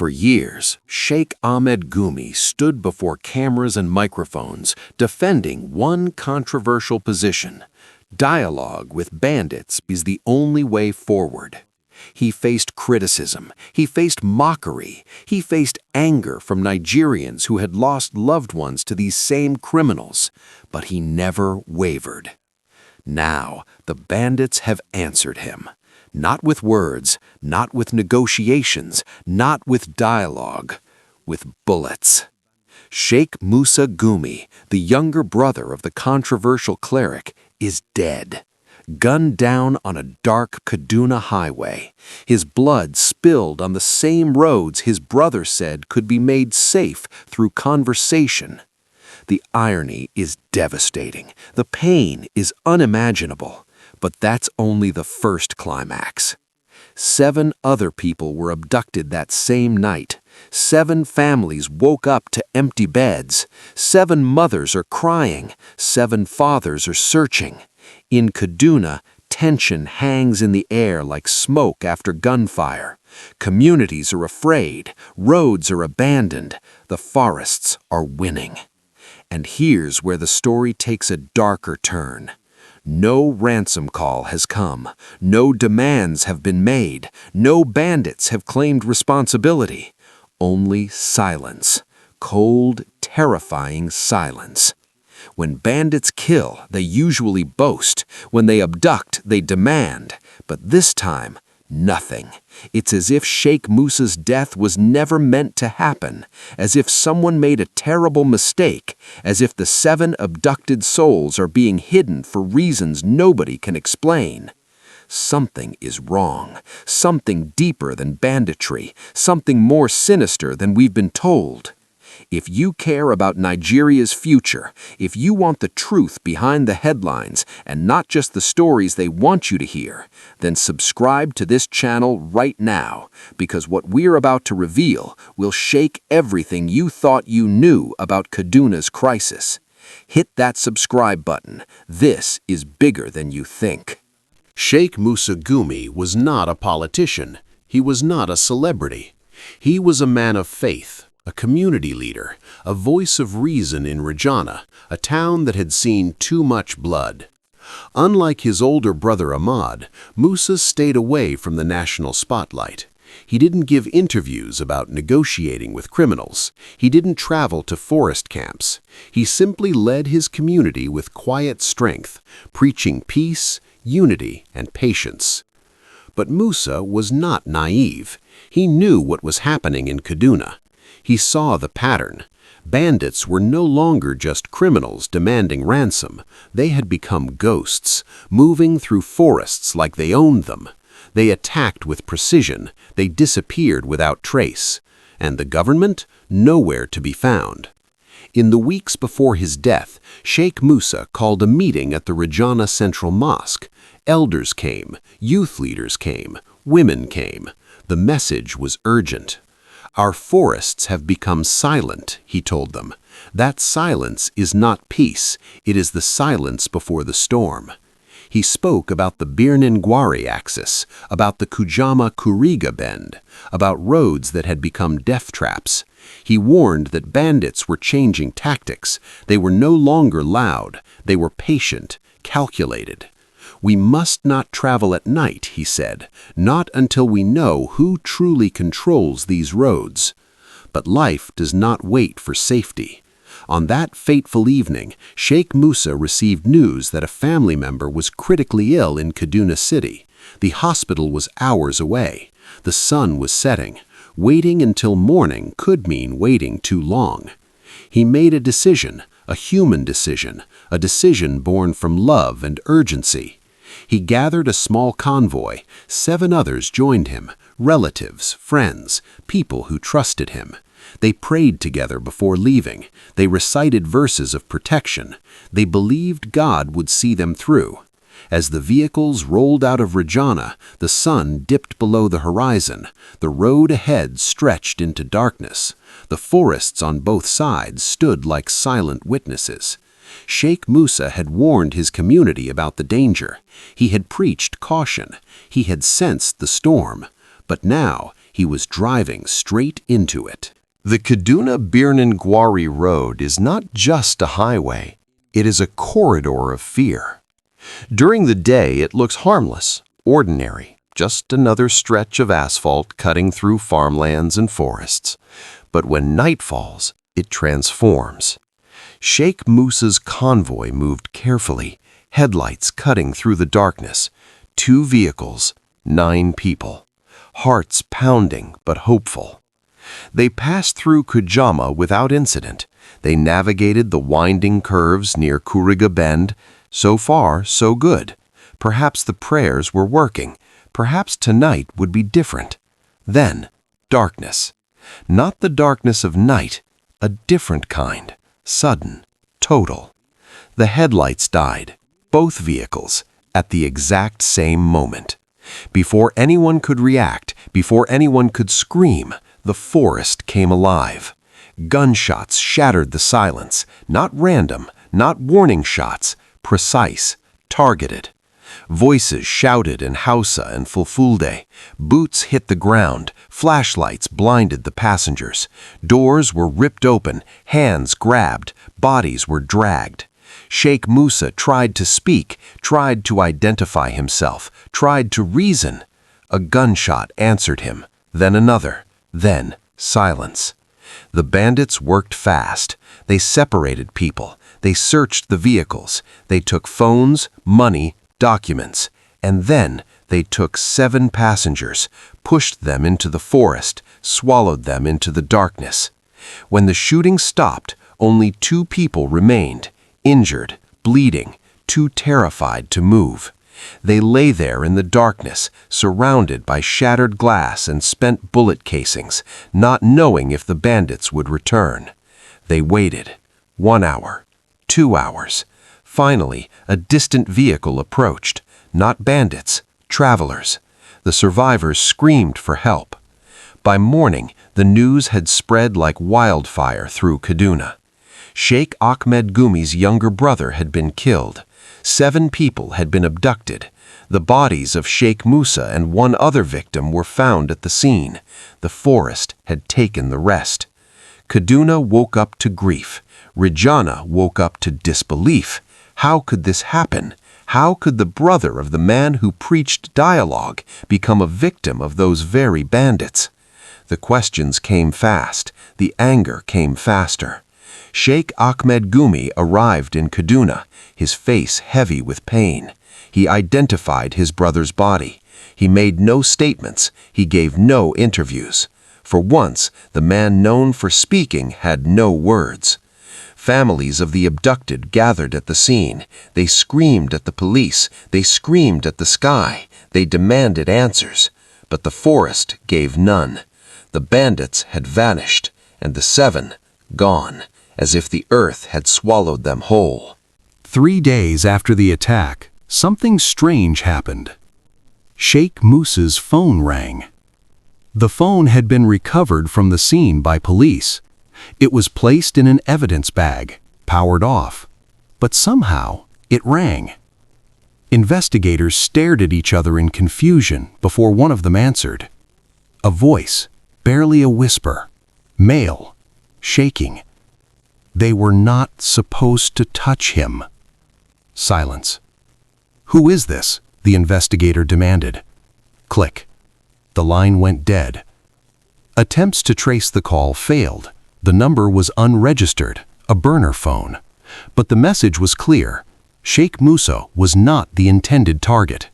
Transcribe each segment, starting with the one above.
For years, Sheikh Ahmad Gumi stood before cameras and microphones defending one controversial position: dialogue with bandits is the only way forward. He faced criticism, he faced mockery, he faced anger from Nigerians who had lost loved ones to these same criminals, but he never wavered. Now, the bandits have answered him. Not with words, not with negotiations, not with dialogue, with bullets. Sheikh Musa Gumi, the younger brother of the controversial cleric, is dead. Gunned down on a dark Kaduna highway. His blood spilled on the same roads his brother said could be made safe through conversation. The irony is devastating. The pain is unimaginable. But that's only the first climax. 7 other people were abducted that same night. 7 families woke up to empty beds. 7 mothers are crying. 7 fathers are searching. In Kaduna, tension hangs in the air like smoke after gunfire. Communities are afraid. Roads are abandoned. The forests are winning. And here's where the story takes a darker turn. No ransom call has come. No demands have been made. No bandits have claimed responsibility. Only silence. Cold, terrifying silence. When bandits kill, they usually boast. When they abduct, they demand. But this time, nothing. It's as if Sheikh Musa's death was never meant to happen, as if someone made a terrible mistake, as if the 7 abducted souls are being hidden for reasons nobody can explain. Something is wrong, something deeper than banditry, something more sinister than we've been told. If you care about Nigeria's future, if you want the truth behind the headlines and not just the stories they want you to hear, then subscribe to this channel right now, because what we're about to reveal will shake everything you thought you knew about Kaduna's crisis. Hit that subscribe button. This is bigger than you think. Sheikh Musa Gumi was not a politician. He was not a celebrity. He was a man of faith. A community leader, a voice of reason in Regina, a town that had seen too much blood. Unlike his older brother Ahmad, Musa stayed away from the national spotlight. He didn't give interviews about negotiating with criminals. He didn't travel to forest camps. He simply led his community with quiet strength, preaching peace, unity, and patience. But Musa was not naive. He knew what was happening in Kaduna. He saw the pattern. Bandits were no longer just criminals demanding ransom. They had become ghosts, moving through forests like they owned them. They attacked with precision. They disappeared without trace. And the government? Nowhere to be found. In the weeks before his death, Sheikh Musa called a meeting at the Regina Central Mosque. Elders came, youth leaders came, women came. The message was urgent. Our forests have become silent, he told them. That silence is not peace, it is the silence before the storm. He spoke about the Birnin Gwari axis, about the Kujama-Kuriga bend, about roads that had become death traps. He warned that bandits were changing tactics. They were no longer loud, they were patient, calculated. We must not travel at night, he said, not until we know who truly controls these roads. But life does not wait for safety. On that fateful evening, Sheikh Musa received news that a family member was critically ill in Kaduna City. The hospital was hours away. The sun was setting. Waiting until morning could mean waiting too long. He made a decision, a human decision, a decision born from love and urgency. He gathered a small convoy. 7 others joined him, relatives, friends, people who trusted him. They prayed together before leaving. They recited verses of protection. They believed God would see them through. As the vehicles rolled out of Regina, the sun dipped below the horizon. The road ahead stretched into darkness. The forests on both sides stood like silent witnesses. Sheikh Musa had warned his community about the danger. He had preached caution. He had sensed the storm. But now, he He was driving straight into it. The Kaduna-Birnin Gwari road is not just a highway. It is a corridor of fear. During the day, it looks harmless, ordinary, just another stretch of asphalt cutting through farmlands and forests. But when night falls, it transforms. Sheikh Musa's convoy moved carefully, headlights cutting through the darkness. 2 vehicles, 9 people. Hearts pounding but hopeful. They passed through Kujama without incident. They navigated the winding curves near Kuriga Bend. So far, so good. Perhaps the prayers were working. Perhaps tonight would be different. Then, darkness. Not the darkness of night, a different kind, sudden, total. The headlights died, both vehicles, at the exact same moment. Before anyone could react, before anyone could scream, the forest came alive. Gunshots shattered the silence, not random, not warning shots, precise, targeted. Voices shouted in Hausa and Fulfulde. Boots hit the ground. Flashlights blinded the passengers. Doors were ripped open. Hands grabbed. Bodies were dragged. Sheikh Musa tried to speak, tried to identify himself, tried to reason. A gunshot answered him, then another, then silence. The bandits worked fast. They separated people. They searched the vehicles. They took phones, money, documents, and then they took 7 passengers, pushed them into the forest, swallowed them into the darkness. When the shooting stopped, only 2 people remained, injured, bleeding, too terrified to move. They lay there in the darkness, surrounded by shattered glass and spent bullet casings, not knowing if the bandits would return. They waited. 1 hour, 2 hours. Finally, a distant vehicle approached. Not bandits, travelers. The survivors screamed for help. By morning, the news had spread like wildfire through Kaduna. Sheikh Ahmad Gumi's younger brother had been killed. 7 people had been abducted. The bodies of Sheikh Musa and 1 other victim were found at the scene. The forest had taken the rest. Kaduna woke up to grief. Rijana woke up to disbelief. How could this happen? How could the brother of the man who preached dialogue become a victim of those very bandits? The questions came fast. The anger came faster. Sheikh Ahmad Gumi arrived in Kaduna, his face heavy with pain. He identified his brother's body. He made no statements. He gave no interviews. For once, the man known for speaking had no words. Families of the abducted gathered at the scene. They screamed at the police. They screamed at the sky. They demanded answers. But the forest gave none. The bandits had vanished, and the 7 gone, as if the earth had swallowed them whole. 3 days after the attack, something strange happened. Sheikh Musa's phone rang. The phone had been recovered from the scene by police. It was placed in an evidence bag, powered off. But somehow, it rang. Investigators stared at each other in confusion before one of them answered. A voice, barely a whisper, male, shaking. They were not supposed to touch him. Silence. "Who is this?" the investigator demanded. Click. The line went dead. Attempts to trace the call failed. The number was unregistered, a burner phone. But the message was clear. Sheikh Musa was not the intended target.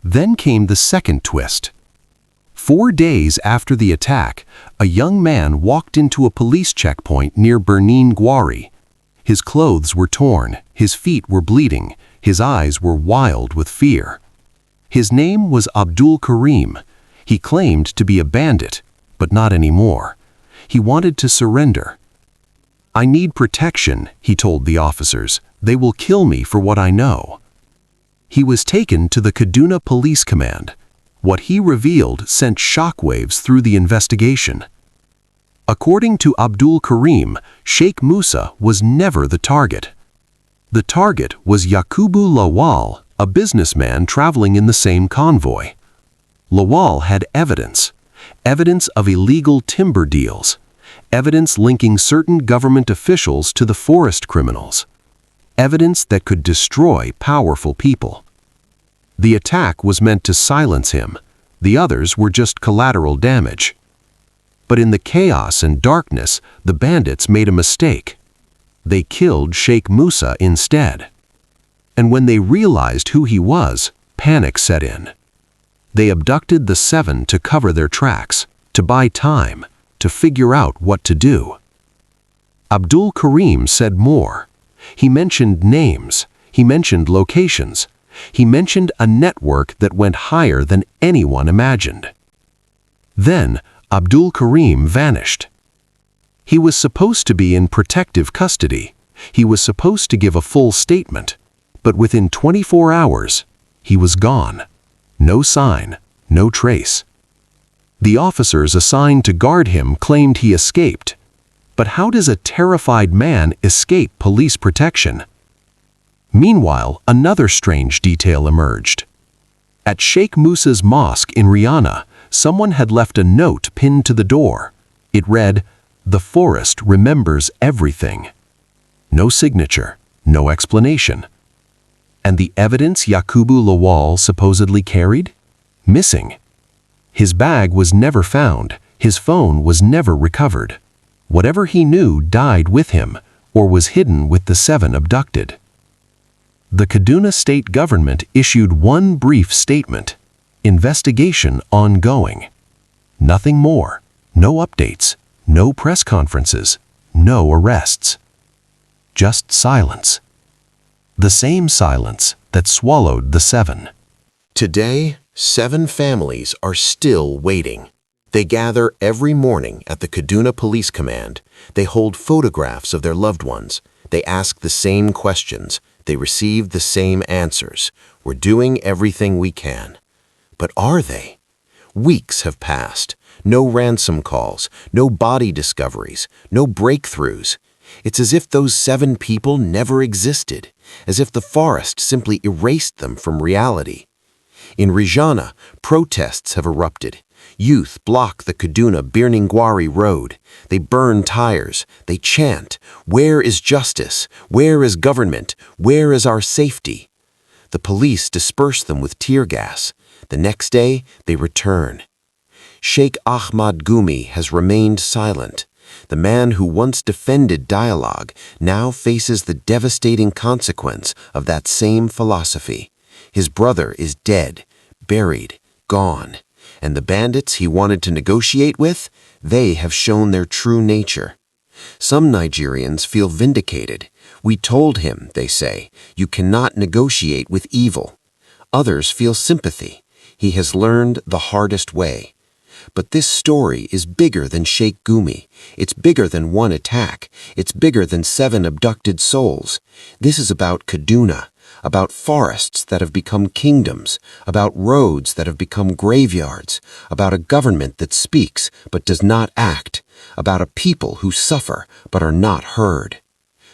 Then came the second twist. 4 days after the attack, a young man walked into a police checkpoint near Birnin Gwari. His clothes were torn, his feet were bleeding, his eyes were wild with fear. His name was Abdul Karim. He claimed to be a bandit, but not anymore. He wanted to surrender. "I need protection," he told the officers. "They will kill me for what I know." He was taken to the Kaduna Police Command. What he revealed sent shockwaves through the investigation. According to Abdul Karim, Sheikh Musa was never the target. The target was Yakubu Lawal, a businessman traveling in the same convoy. Lawal had evidence. evidence of illegal timber deals, evidence linking certain government officials to the forest criminals, evidence that could destroy powerful people. The attack was meant to silence him. The others were just collateral damage. But in the chaos and darkness, the bandits made a mistake. They killed Sheikh Musa instead. And when they realized who he was, panic set in. They abducted the 7 to cover their tracks, to buy time, to figure out what to do. Abdul Karim said more. He mentioned names. He mentioned locations. He mentioned a network that went higher than anyone imagined. Then, Abdul Karim vanished. He was supposed to be in protective custody. He was supposed to give a full statement. But within 24 hours, he was gone. No sign, no trace. The officers assigned to guard him claimed he escaped. But how does a terrified man escape police protection? Meanwhile, another strange detail emerged. At Sheikh Musa's mosque in Rihanna, someone had left a note pinned to the door. It read, "The forest remembers everything." No signature, no explanation. And the evidence Yakubu Lawal supposedly carried? Missing. His bag was never found. His phone was never recovered. Whatever he knew died with him, or was hidden with the 7 abducted. The Kaduna state government issued one brief statement: investigation ongoing. Nothing more. No updates. No press conferences. No arrests. Just silence. The same silence that swallowed the 7. Today, 7 families are still waiting. They gather every morning at the Kaduna Police Command. They hold photographs of their loved ones. They ask the same questions. They receive the same answers. We're doing everything we can. But are they? Weeks have passed. No ransom calls, no body discoveries, no breakthroughs. It's as if those 7 people never existed, as if the forest simply erased them from reality. In Rihanna, protests have erupted. Youth block the Kaduna-Birnin Gwari road. They burn tires. They chant, "Where is justice? Where is government? Where is our safety?" The police disperse them with tear gas. The next day, they return. Sheikh Ahmad Gumi has remained silent. The man who once defended dialogue now faces the devastating consequence of that same philosophy. His brother is dead, buried, gone. And the bandits he wanted to negotiate with, they have shown their true nature. Some Nigerians feel vindicated. "We told him," they say, "you cannot negotiate with evil." Others feel sympathy. He has learned the hardest way. But this story is bigger than Sheikh Gumi. It's bigger than one attack. It's bigger than 7 abducted souls. This is about Kaduna, about forests that have become kingdoms, about roads that have become graveyards, about a government that speaks but does not act, about a people who suffer but are not heard.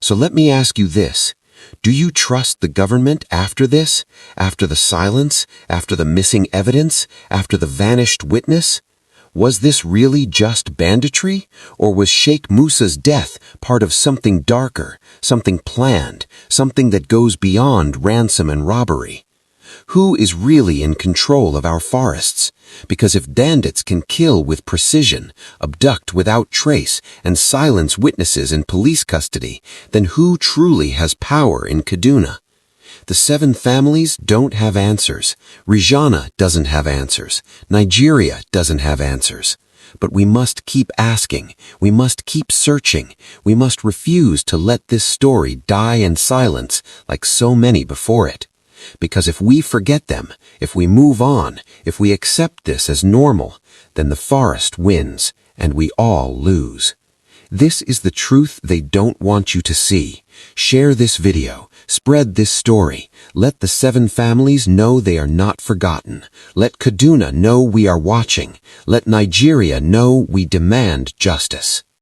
So let me ask you this. Do you trust the government after this, after the silence, after the missing evidence, after the vanished witness? Was this really just banditry, or was Sheikh Musa's death part of something darker, something planned, something that goes beyond ransom and robbery? Who is really in control of our forests? Because if bandits can kill with precision, abduct without trace, and silence witnesses in police custody, then who truly has power in Kaduna? The 7 families don't have answers. Rihanna doesn't have answers. Nigeria doesn't have answers. But we must keep asking. We must keep searching. We must refuse to let this story die in silence like so many before it. Because if we forget them, if we move on, if we accept this as normal, then the forest wins and we all lose. This is the truth they don't want you to see. Share this video. Spread this story. Let the 7 families know they are not forgotten. Let Kaduna know we are watching. Let Nigeria know we demand justice.